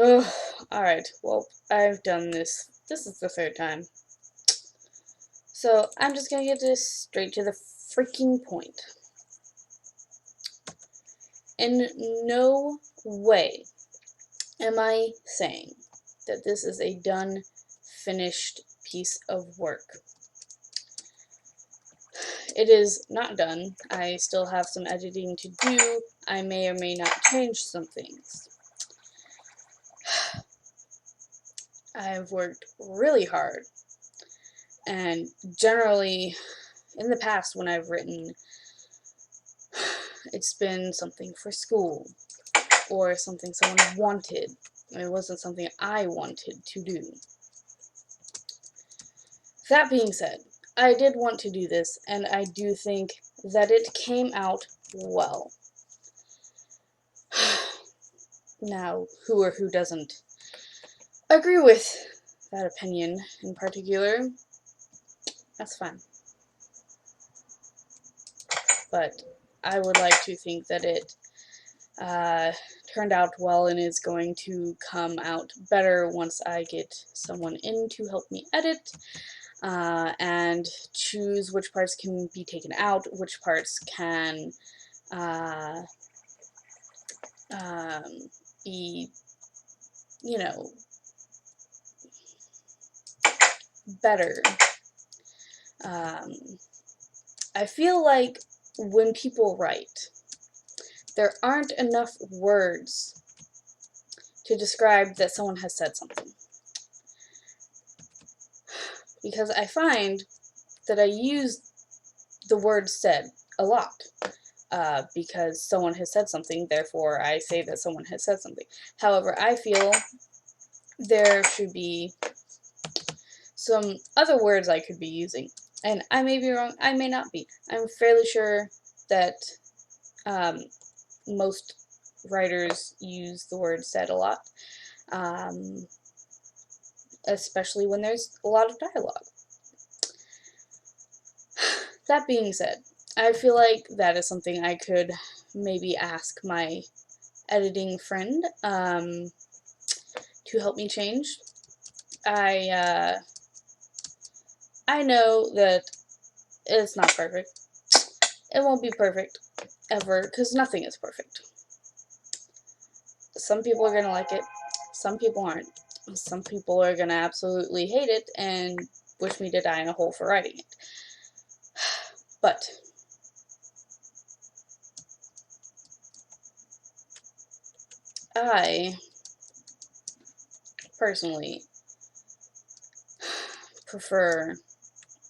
Ugh, alright, well, I've done this. This is the third time. So, I'm just gonna get this straight to the freaking point. In no way am I saying that this is a done, finished piece of work. It is not done. I still have some editing to do. I may or may not change some things. I've worked really hard, and generally, in the past when I've written, it's been something for school, or something someone wanted. It wasn't something I wanted to do. That being said, I did want to do this, and I do think that it came out well. Now, who or who doesn't agree with that opinion in particular, that's fine. But I would like to think that it turned out well and is going to come out better once I get someone in to help me edit and choose which parts can be taken out, which parts can be, you know, better. I feel like when people write, there aren't enough words to describe that someone has said something. Because I find that I use the word said a lot. Because someone has said something, therefore I say that someone has said something. However, I feel there should be some other words I could be using. And I may be wrong, I may not be. I'm fairly sure that most writers use the word said a lot, especially when there's a lot of dialogue. That being said, I feel like that is something I could maybe ask my editing friend to help me change. I know that it's not perfect. It won't be perfect ever, because nothing is perfect. Some people are going to like it, some people aren't. Some people are going to absolutely hate it and wish me to die in a hole for writing it. But I personally prefer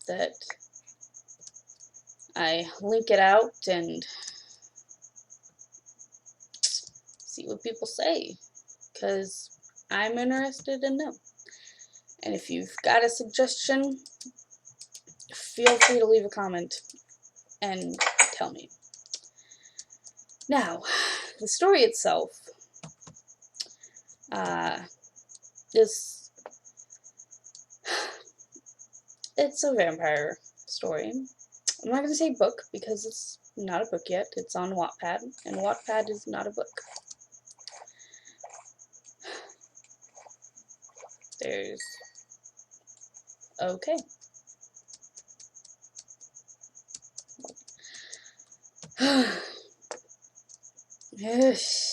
that I link it out and see what people say, because I'm interested in them. And if you've got a suggestion, feel free to leave a comment and tell me. Now, the story itself it's a vampire story. I'm not going to say book because it's not a book yet. It's on Wattpad, and Wattpad is not a book. There's... okay. Yes.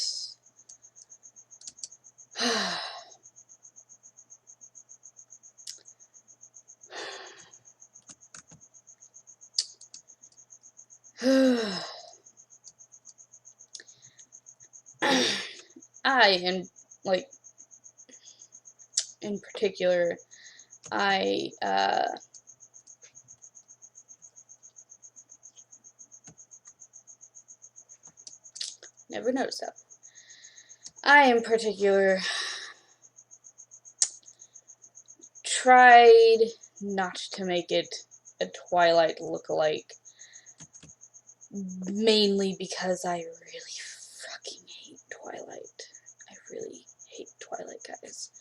in particular, I, never noticed that. I, in particular, tried not to make it a Twilight lookalike, mainly because I really fucking hate Twilight. I really hate Twilight, guys.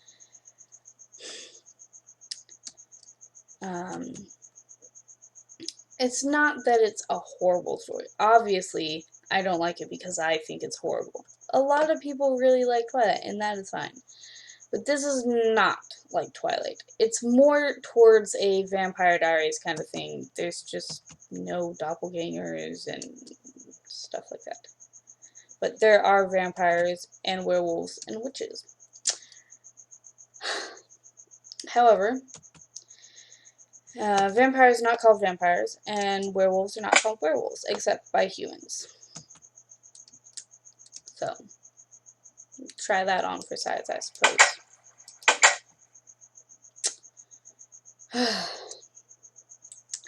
It's not that it's a horrible story. Obviously, I don't like it because I think it's horrible. a lot of people really like Twilight, and that is fine. But this is not like Twilight. It's more towards a Vampire Diaries kind of thing. There's just no doppelgangers and stuff like that. But there are vampires and werewolves and witches. However, vampires are not called vampires, and werewolves are not called werewolves, except by humans. So, try that on for size, I suppose.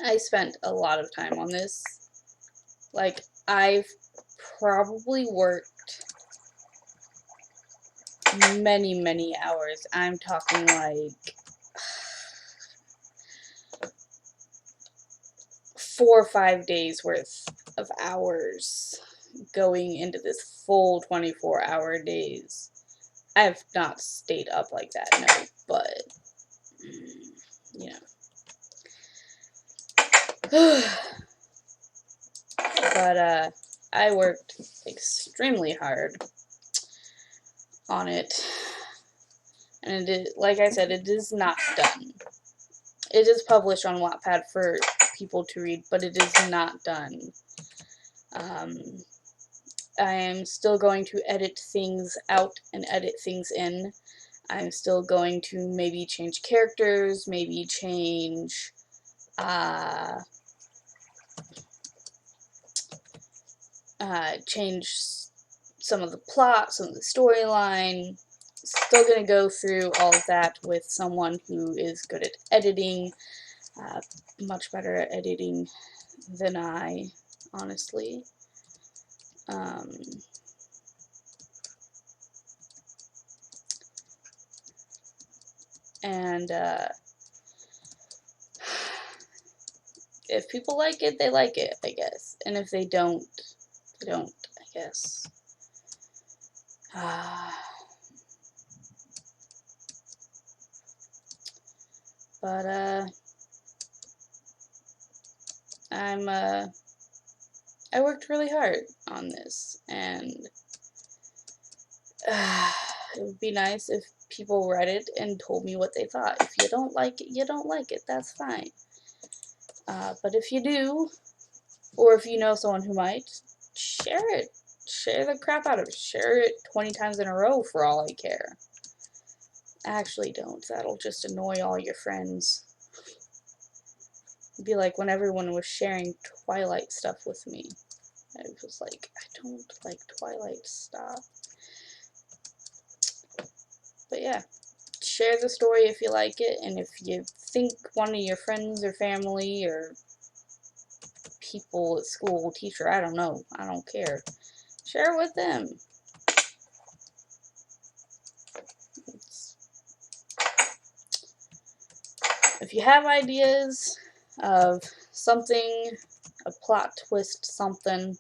I spent a lot of time on this. Like, I've probably worked many, many hours. I'm talking like 4 or 5 days worth of hours going into this full 24-hour days. I have not stayed up like that, no, but, you know. But, I worked extremely hard on it, and it is, like I said, it is not done. It is published on Wattpad for people to read, but it is not done. I am still going to edit things out and edit things in. I'm still going to maybe change characters, maybe change change some of the plot, some of the storyline. Still going to go through all of that with someone who is good at editing, much better at editing than I, honestly. And if people like it, they like it, I guess. And if they don't, they don't, I guess. But, I worked really hard on this, and it would be nice if people read it and told me what they thought. If you don't like it, you don't like it, that's fine. But if you do, or if you know someone who might, share it. Share the crap out of it. Share it 20 times in a row for all I care. Actually, don't. That'll just annoy all your friends. It'd be like when everyone was sharing Twilight stuff with me. I was like, I don't like Twilight stuff. But yeah, share the story if you like it, and if you think one of your friends or family or people at school, teacher, I don't know, I don't care, share it with them. If you have ideas of something, a plot twist, something,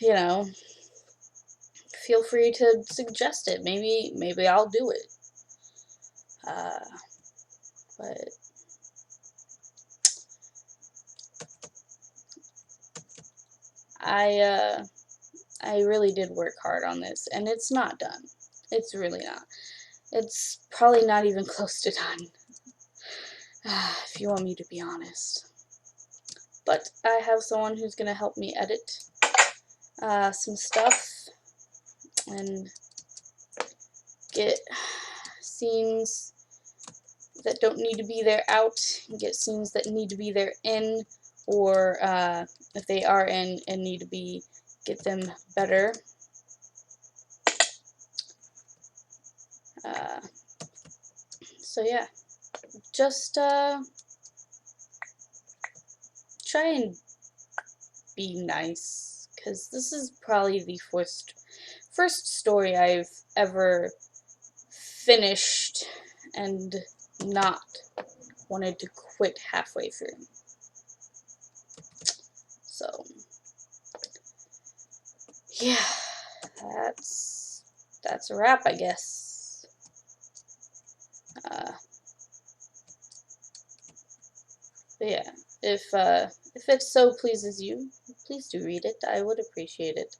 you know, feel free to suggest it. Maybe I'll do it. But I really did work hard on this, and it's not done. It's really not. It's probably not even close to done, if you want me to be honest. But I have someone who's going to help me edit some stuff and get scenes that don't need to be there out, and get scenes that need to be there in, or if they are in and need to be, get them better. So yeah, just try and be nice, because this is probably the first story I've ever finished and not wanted to quit halfway through. So yeah, that's a wrap, I guess. But yeah, If it so pleases you, please do read it. I would appreciate it.